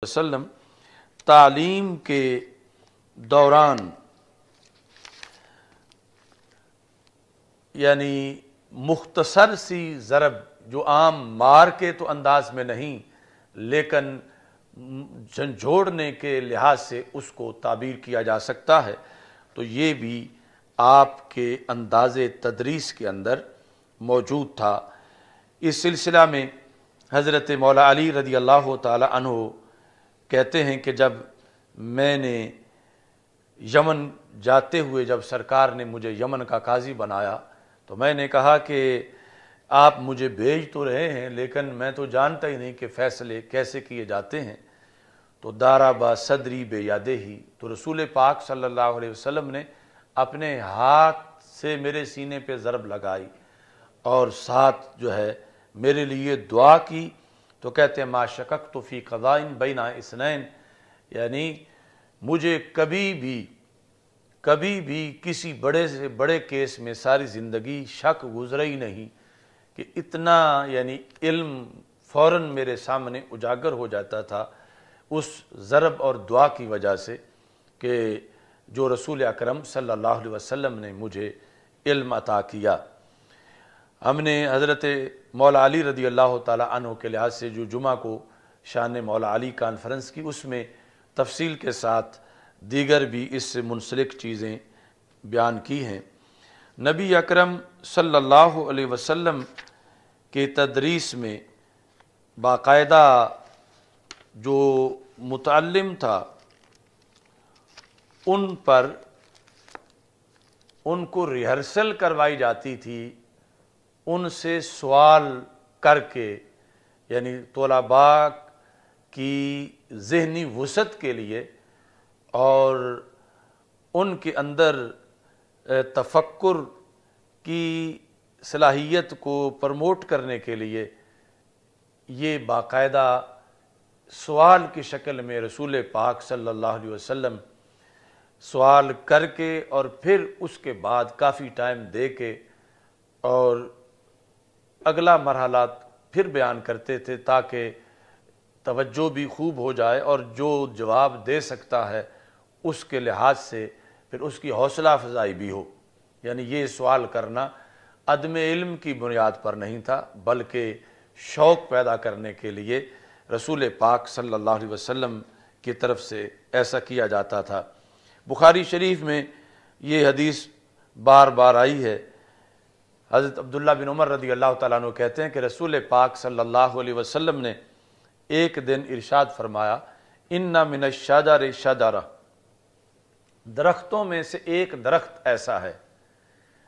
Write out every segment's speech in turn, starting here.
وسلم تعلیم کے دوران یعنی مختصر سی ضرب جو عام مار کے تو انداز میں نہیں لیکن جھنجھوڑنے کے لحاظ سے اس کو تعبیر کیا جا سکتا ہے، تو یہ بھی آپ کے انداز تدریس کے اندر موجود تھا۔ اس سلسلہ میں حضرت مولا علی رضی اللہ تعالی عنہ کہتے ہیں کہ جب میں نے یمن جاتے ہوئے جب سرکار نے مجھے یمن کا قاضی بنایا تو میں نے کہا کہ آپ مجھے بھیج تو رہے ہیں لیکن میں تو جانتا ہی نہیں کہ فیصلے کیسے کیے جاتے ہیں۔ تو دارابا صدری بے یادے ہی، تو رسول پاک صلی اللہ علیہ وسلم نے اپنے ہاتھ سے میرے سینے پہ ضرب لگائی اور ساتھ جو ہے میرے لیے دعا کی۔ تو کہتے ہیں ما شککت فی قضاء بین اثنین، یعنی مجھے کبھی بھی کسی بڑے سے بڑے کیس میں ساری زندگی شک گزرا ہی نہیں کہ اتنا یعنی علم فوراً میرے سامنے اجاگر ہو جاتا تھا اس ضرب اور دعا کی وجہ سے کہ جو رسول اکرم صلی اللہ علیہ وسلم نے مجھے علم عطا کیا۔ ہم نے حضرت مولا علی رضی اللہ تعالی عنہ کے لحاظ سے جو جمعہ کو شان مولا علی کانفرنس کی، اس میں تفصیل کے ساتھ دیگر بھی اس سے منسلک چیزیں بیان کی ہیں۔ نبی اکرم صلی اللہ علیہ وسلم کے تدریس میں باقاعدہ جو متعلم تھا ان کو ریہرسل کروائی جاتی تھی، ان سے سوال کر کے، یعنی طلباء کی ذہنی وسعت کے لیے اور ان کے اندر تفکر کی صلاحیت کو پروموٹ کرنے کے لیے یہ باقاعدہ سوال کی شکل میں رسول پاک صلی اللہ علیہ وسلم سوال کر کے اور پھر اس کے بعد کافی ٹائم دے کے اور اگلا مرحلہ پھر بیان کرتے تھے تاکہ توجہ بھی خوب ہو جائے اور جو جواب دے سکتا ہے اس کے لحاظ سے پھر اس کی حوصلہ افزائی بھی ہو۔ یعنی یہ سوال کرنا عدم علم کی بنیاد پر نہیں تھا بلکہ شوق پیدا کرنے کے لیے رسول پاک صلی اللہ علیہ وسلم کی طرف سے ایسا کیا جاتا تھا۔ بخاری شریف میں یہ حدیث بار بار آئی ہے۔ حضرت عبداللہ بن عمر رضی اللہ تعالیٰ عنہ کہتے ہیں کہ رسول پاک صلی اللہ علیہ وسلم نے ایک دن ارشاد فرمایا، ان من الشجر شجرہ، درختوں میں سے ایک درخت ایسا ہے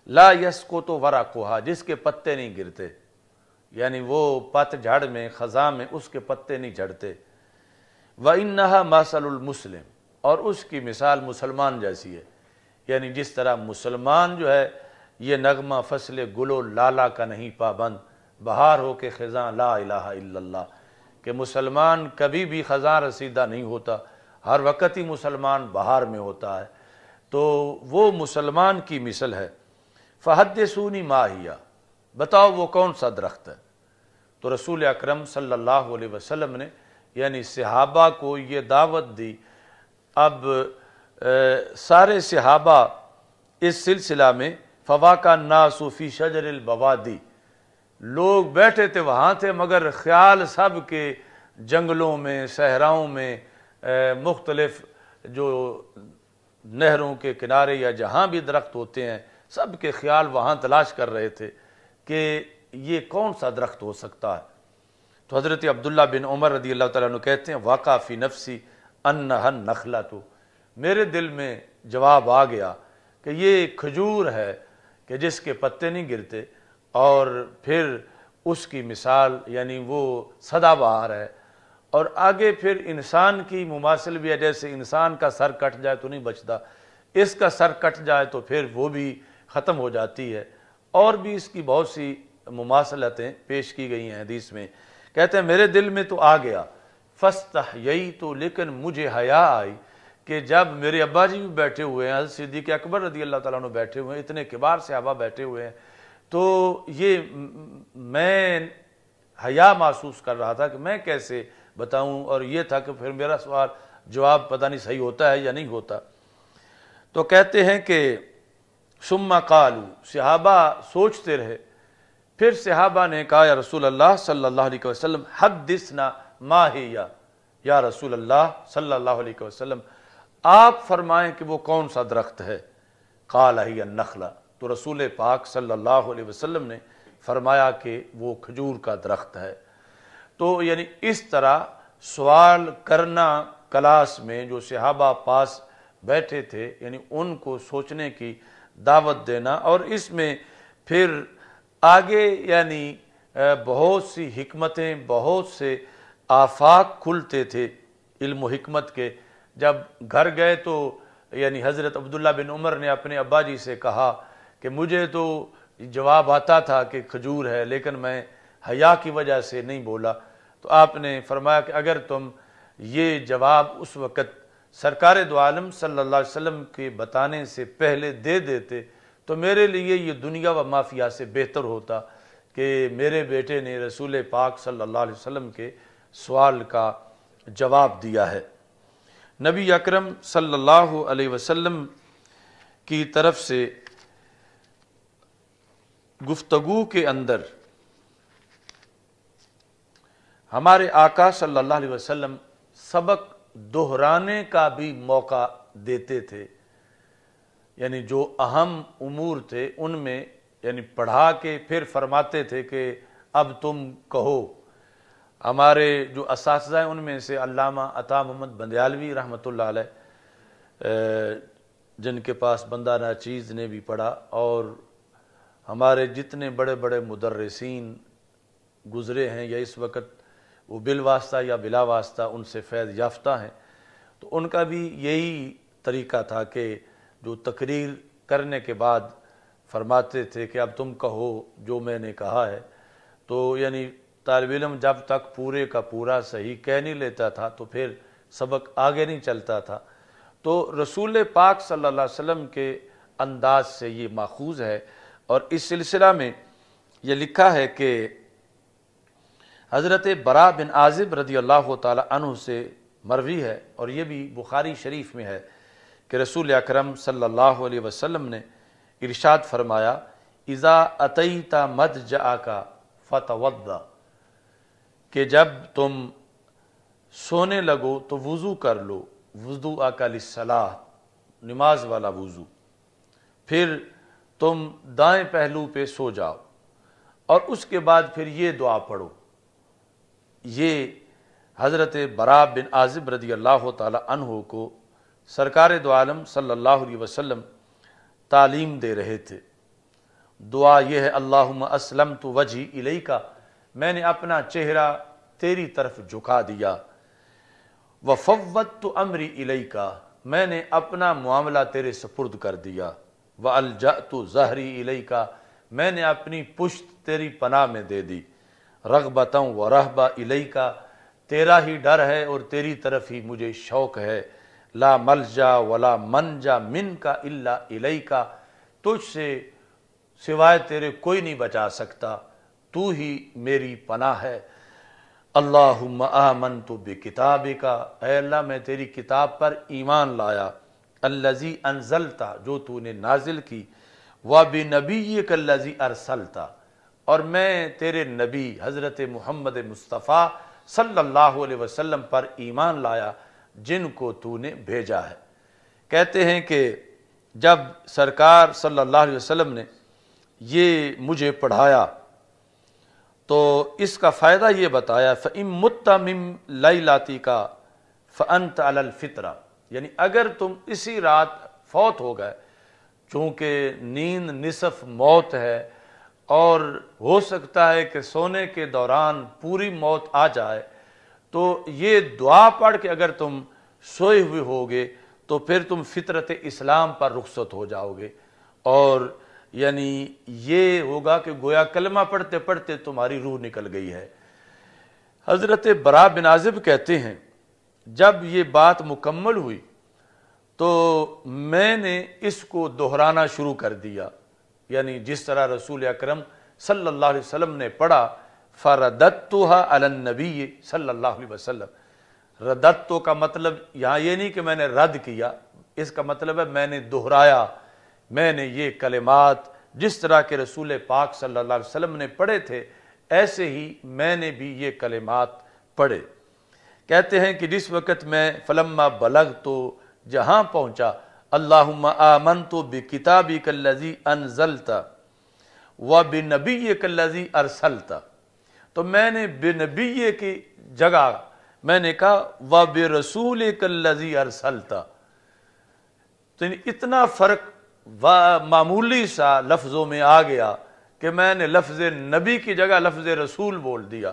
لا یسقط ورقها، جس کے پتے نہیں گرتے، یعنی وہ پت جھڑ میں خزاں میں اس کے پتے نہیں جھڑتے۔ وَإِنَّهَا مَثَلُ الْمُسْلِمِ، اور اس کی مثال مسلمان جیسی ہے، یعنی جس طرح مسلمان جو ہے یہ نغمہ فصل گل و لالا کا نہیں پابند، بہار ہو کے خزاں لا الہ الا اللہ، کہ مسلمان کبھی بھی خزاں رسیدہ نہیں ہوتا، ہر وقت ہی مسلمان بہار میں ہوتا ہے، تو وہ مسلمان کی مثل ہے۔ فحدثونی ما ہی، بتاؤ وہ کون سا درخت ہے؟ تو رسول اکرم صلی اللہ علیہ وسلم نے یعنی صحابہ کو یہ دعوت دی۔ اب سارے صحابہ اس سلسلہ میں فواقع الناس فی شجر البوادی، لوگ بیٹھے تھے وہاں تھے مگر خیال سب کے جنگلوں میں صحراؤں میں مختلف جو نہروں کے کنارے یا جہاں بھی درخت ہوتے ہیں سب کے خیال وہاں تلاش کر رہے تھے کہ یہ کون سا درخت ہو سکتا ہے۔ تو حضرت عبداللہ بن عمر رضی اللہ تعالیٰ عنہ کہتے ہیں واقع فی نفسی انہا النخلۃ، میرے دل میں جواب آ گیا کہ یہ کھجور ہے کہ جس کے پتے نہیں گرتے، اور پھر اس کی مثال یعنی وہ سدا بہار ہے، اور آگے پھر انسان کی مماثل بھی ہے، جیسے انسان کا سر کٹ جائے تو نہیں بچتا، اس کا سر کٹ جائے تو پھر وہ بھی ختم ہو جاتی ہے، اور بھی اس کی بہت سی مماثلتیں پیش کی گئی ہیں حدیث میں۔ کہتے ہیں میرے دل میں تو آ گیا، فاستحییت، لیکن مجھے حیا آئی کہ جب میرے ابا جی بھی بیٹھے ہوئے ہیں، حضرت صدیق اکبر رضی اللہ تعالیٰ عنہ بیٹھے ہوئے ہیں، اتنے کبار صحابہ بیٹھے ہوئے ہیں، تو یہ میں حیا محسوس کر رہا تھا کہ میں کیسے بتاؤں، اور یہ تھا کہ پھر میرا سوال جواب پتہ نہیں صحیح ہوتا ہے یا نہیں ہوتا۔ تو کہتے ہیں کہ ثم قالوا، صحابہ سوچتے رہے، پھر صحابہ نے کہا یا رسول اللہ صلی اللہ علیہ وسلم حدثنا ما ہی، یا رسول اللہ صلی اللہ علیہ وسلم آپ فرمائیں کہ وہ کون سا درخت ہے۔ قال ہی النخلہ، تو رسول پاک صلی اللہ علیہ وسلم نے فرمایا کہ وہ کھجور کا درخت ہے۔ تو یعنی اس طرح سوال کرنا کلاس میں جو صحابہ پاس بیٹھے تھے، یعنی ان کو سوچنے کی دعوت دینا، اور اس میں پھر آگے یعنی بہت سی حکمتیں، بہت سے آفاق کھلتے تھے علم و حکمت کے۔ جب گھر گئے تو یعنی حضرت عبداللہ بن عمر نے اپنے ابا جی سے کہا کہ مجھے تو جواب آتا تھا کہ کھجور ہے، لیکن میں حیا کی وجہ سے نہیں بولا۔ تو آپ نے فرمایا کہ اگر تم یہ جواب اس وقت سرکار دو عالم صلی اللہ علیہ وسلم کے بتانے سے پہلے دے دیتے تو میرے لیے یہ دنیا و مافیا سے بہتر ہوتا کہ میرے بیٹے نے رسول پاک صلی اللہ علیہ وسلم کے سوال کا جواب دیا ہے۔ نبی اکرم صلی اللہ علیہ وسلم کی طرف سے گفتگو کے اندر ہمارے آقا صلی اللہ علیہ وسلم سبق دہرانے کا بھی موقع دیتے تھے، یعنی جو اہم امور تھے ان میں یعنی پڑھا کے پھر فرماتے تھے کہ اب تم کہو۔ ہمارے جو اساتذہ ہیں ان میں سے علامہ عطا محمد بندیالوی رحمۃ اللہ علیہ، جن کے پاس بندہ ناچیز نے بھی پڑھا، اور ہمارے جتنے بڑے بڑے مدرسین گزرے ہیں یا اس وقت وہ بالواسطہ یا بلا واسطہ ان سے فیض یافتہ ہیں، تو ان کا بھی یہی طریقہ تھا کہ جو تقریر کرنے کے بعد فرماتے تھے کہ اب تم کہو جو میں نے کہا ہے۔ تو یعنی طالب علم جب تک پورے کا پورا صحیح کہہ نہیں لیتا تھا تو پھر سبق آگے نہیں چلتا تھا۔ تو رسول پاک صلی اللہ علیہ وسلم کے انداز سے یہ ماخوذ ہے، اور اس سلسلہ میں یہ لکھا ہے کہ حضرت براء بن عازب رضی اللہ تعالی عنہ سے مروی ہے، اور یہ بھی بخاری شریف میں ہے کہ رسول اکرم صلی اللہ علیہ وسلم نے ارشاد فرمایا اذا اتیت مضجعک فتوضا، کہ جب تم سونے لگو تو وضو کر لو، وضوءک للصلاۃ، نماز والا وضو، پھر تم دائیں پہلو پہ سو جاؤ، اور اس کے بعد پھر یہ دعا پڑھو۔ یہ حضرت براء بن عازب رضی اللہ تعالی عنہ کو سرکار دو عالم صلی اللہ علیہ وسلم تعلیم دے رہے تھے۔ دعا یہ ہے اللہم اسلمت وجہی الیک، میں نے اپنا چہرہ تیری طرف جھکا دیا، وفوضت امری الیک، میں نے اپنا معاملہ تیرے سپرد کر دیا، والجأت ظہری الیک، میں نے اپنی پشت تیری پناہ میں دے دی، رغبتا ورہبا الیک، تیرا ہی ڈر ہے اور تیری طرف ہی مجھے شوق ہے، لا ملجا ولا منجا منک الا الیک، تجھ سے سوائے تیرے کوئی نہیں بچا سکتا، تو ہی میری پناہ ہے۔ اللہم آمنت بکتابک، اے اللہ میں تیری کتاب پر ایمان لایا، الذی انزلت، جو تو نے نازل کی، وبنبیک الذی ارسلت، اور میں تیرے نبی حضرت محمد مصطفیٰ صلی اللہ علیہ وسلم پر ایمان لایا جن کو تو نے بھیجا ہے۔ کہتے ہیں کہ جب سرکار صلی اللہ علیہ وسلم نے یہ مجھے پڑھایا تو اس کا فائدہ یہ بتایا فَإِن مُتَّ مِن لَيْلَتِكَ فَأَنْتَ عَلَى الْفِطْرَةِ، یعنی اگر تم اسی رات فوت ہو گئے، چونکہ نیند نصف موت ہے، اور ہو سکتا ہے کہ سونے کے دوران پوری موت آ جائے، تو یہ دعا پڑھ کے اگر تم سوئے ہوئے ہوگے تو پھر تم فطرت اسلام پر رخصت ہو جاؤ گے، اور یعنی یہ ہوگا کہ گویا کلمہ پڑھتے پڑھتے تمہاری روح نکل گئی ہے۔ حضرت براء بن عازب کہتے ہیں جب یہ بات مکمل ہوئی تو میں نے اس کو دہرانا شروع کر دیا، یعنی جس طرح رسول اکرم صلی اللہ علیہ وسلم نے پڑھا فرددتها علی النبی صلی اللہ علیہ وسلم۔ رددتو کا مطلب یہاں یہ نہیں کہ میں نے رد کیا، اس کا مطلب ہے میں نے دہرایا، میں نے یہ کلمات جس طرح کے رسول پاک صلی اللہ علیہ وسلم نے پڑھے تھے ایسے ہی میں نے بھی یہ کلمات پڑھے۔ کہتے ہیں کہ جس وقت میں فلما بلغت تو جہاں پہنچا اللہم آمنت بکتابک الذی انزلت وبنبیک الذی ارسلت، تو میں نے بنبی کی جگہ میں نے کہا وبرسولک الذی ارسلت، تو اتنا فرق معمولی سا لفظوں میں آ گیا کہ میں نے لفظ نبی کی جگہ لفظ رسول بول دیا،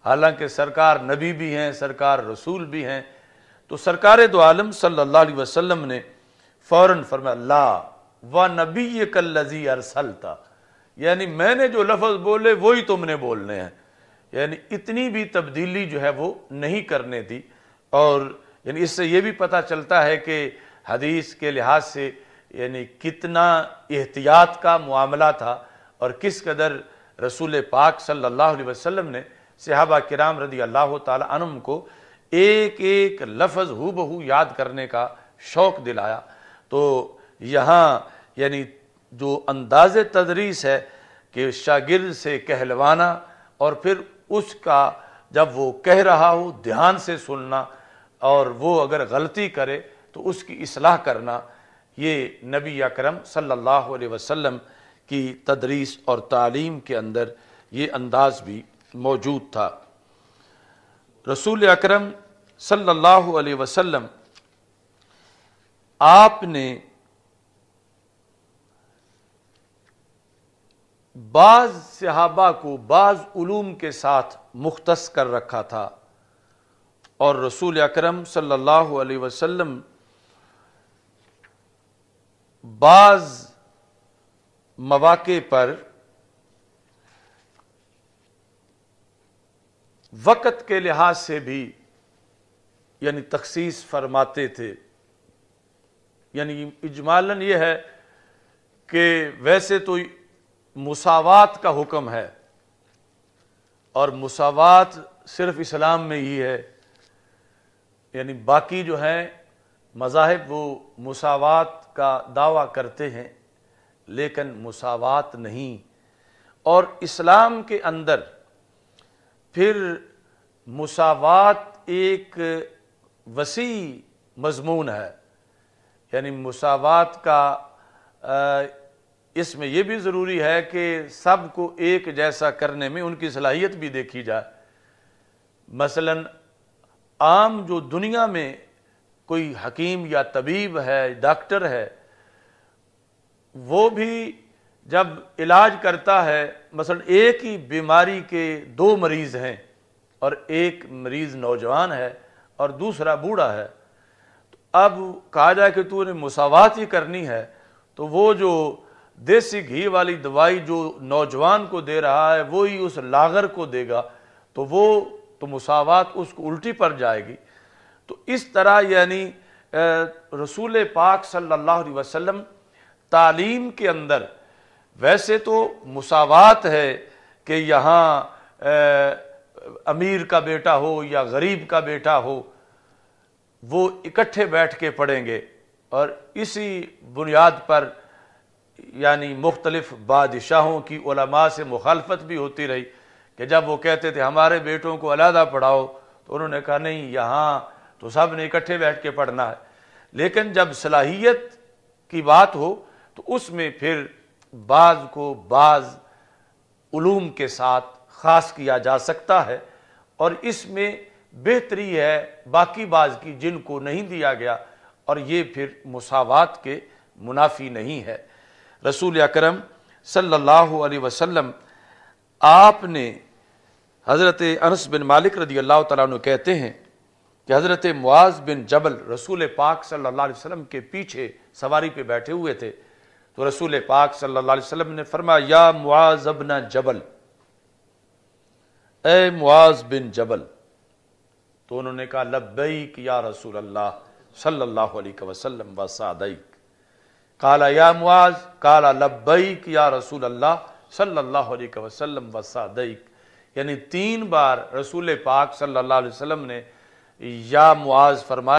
حالانکہ سرکار نبی بھی ہیں، سرکار رسول بھی ہیں۔ تو سرکار دو عالم صلی اللہ علیہ وسلم نے فوراً فرمایا لا وَنَبِيِّكَ الَّذِي أَرْسَلْتَ، یعنی میں نے جو لفظ بولے وہی تم نے بولنے ہیں، یعنی اتنی بھی تبدیلی جو ہے وہ نہیں کرنے دی۔ اور یعنی اس سے یہ بھی پتہ چلتا ہے کہ حدیث کے لحاظ سے یعنی کتنا احتیاط کا معاملہ تھا، اور کس قدر رسول پاک صلی اللہ علیہ وسلم نے صحابہ کرام رضی اللہ تعالی عنہم کو ایک ایک لفظ ہو بہو یاد کرنے کا شوق دلایا۔ تو یہاں یعنی جو انداز تدریس ہے کہ شاگرد سے کہلوانا اور پھر اس کا جب وہ کہہ رہا ہو دھیان سے سننا، اور وہ اگر غلطی کرے تو اس کی اصلاح کرنا، یہ نبی اکرم صلی اللہ علیہ وسلم کی تدریس اور تعلیم کے اندر یہ انداز بھی موجود تھا۔ رسول اکرم صلی اللہ علیہ وسلم آپ نے بعض صحابہ کو بعض علوم کے ساتھ مختص کر رکھا تھا، اور رسول اکرم صلی اللہ علیہ وسلم بعض مواقع پر وقت کے لحاظ سے بھی یعنی تخصیص فرماتے تھے۔ یعنی اجمالاً یہ ہے کہ ویسے تو مساوات کا حکم ہے، اور مساوات صرف اسلام میں ہی ہے، یعنی باقی جو ہیں مذاہب وہ مساوات کا دعویٰ کرتے ہیں لیکن مساوات نہیں۔ اور اسلام کے اندر پھر مساوات ایک وسیع مضمون ہے، یعنی مساوات کا اس میں یہ بھی ضروری ہے کہ سب کو ایک جیسا کرنے میں ان کی صلاحیت بھی دیکھی جائے۔ مثلا عام جو دنیا میں کوئی حکیم یا طبیب ہے، ڈاکٹر ہے، وہ بھی جب علاج کرتا ہے، مثلا ایک ہی بیماری کے دو مریض ہیں اور ایک مریض نوجوان ہے اور دوسرا بوڑھا ہے، تو اب کہا جائے کہ تو نے مساوات ہی کرنی ہے، تو وہ جو دیسی گھی والی دوائی جو نوجوان کو دے رہا ہے وہی اس لاغر کو دے گا، تو وہ تو مساوات اس کو الٹی پڑ جائے گی۔ تو اس طرح یعنی رسول پاک صلی اللہ علیہ وسلم تعلیم کے اندر ویسے تو مساوات ہے کہ یہاں امیر کا بیٹا ہو یا غریب کا بیٹا ہو وہ اکٹھے بیٹھ کے پڑھیں گے، اور اسی بنیاد پر یعنی مختلف بادشاہوں کی علماء سے مخالفت بھی ہوتی رہی کہ جب وہ کہتے تھے ہمارے بیٹوں کو علیحدہ پڑھاؤ تو انہوں نے کہا نہیں، یہاں تو سب نے اکٹھے بیٹھ کے پڑھنا ہے۔ لیکن جب صلاحیت کی بات ہو تو اس میں پھر بعض کو بعض علوم کے ساتھ خاص کیا جا سکتا ہے، اور اس میں بہتری ہے باقی بعض کی جن کو نہیں دیا گیا، اور یہ پھر مساوات کے منافی نہیں ہے۔ رسول اکرم صلی اللہ علیہ وسلم آپ نے حضرت انس بن مالک رضی اللہ تعالیٰ عنہ کہتے ہیں کہ حضرت معاذ بن جبل رسول پاک صلی اللہ علیہ وسلم کے پیچھے سواری پہ بیٹھے ہوئے تھے، تو رسول پاک صلی اللہ علیہ وسلم نے فرمایا یا معاذ بن جبل، اے معاذ بن جبل، تو انہوں نے کہا لبیک یا رسول اللہ صلی اللہ علیہ وسلم وسعدیک۔ قال یا معاذ، قال لبیک یا رسول اللہ صلی اللہ علیہ وسلم وسعدیک۔ یعنی 3 بار رسول پاک صلی اللہ علیہ وسلم نے یا معاذ فرمایا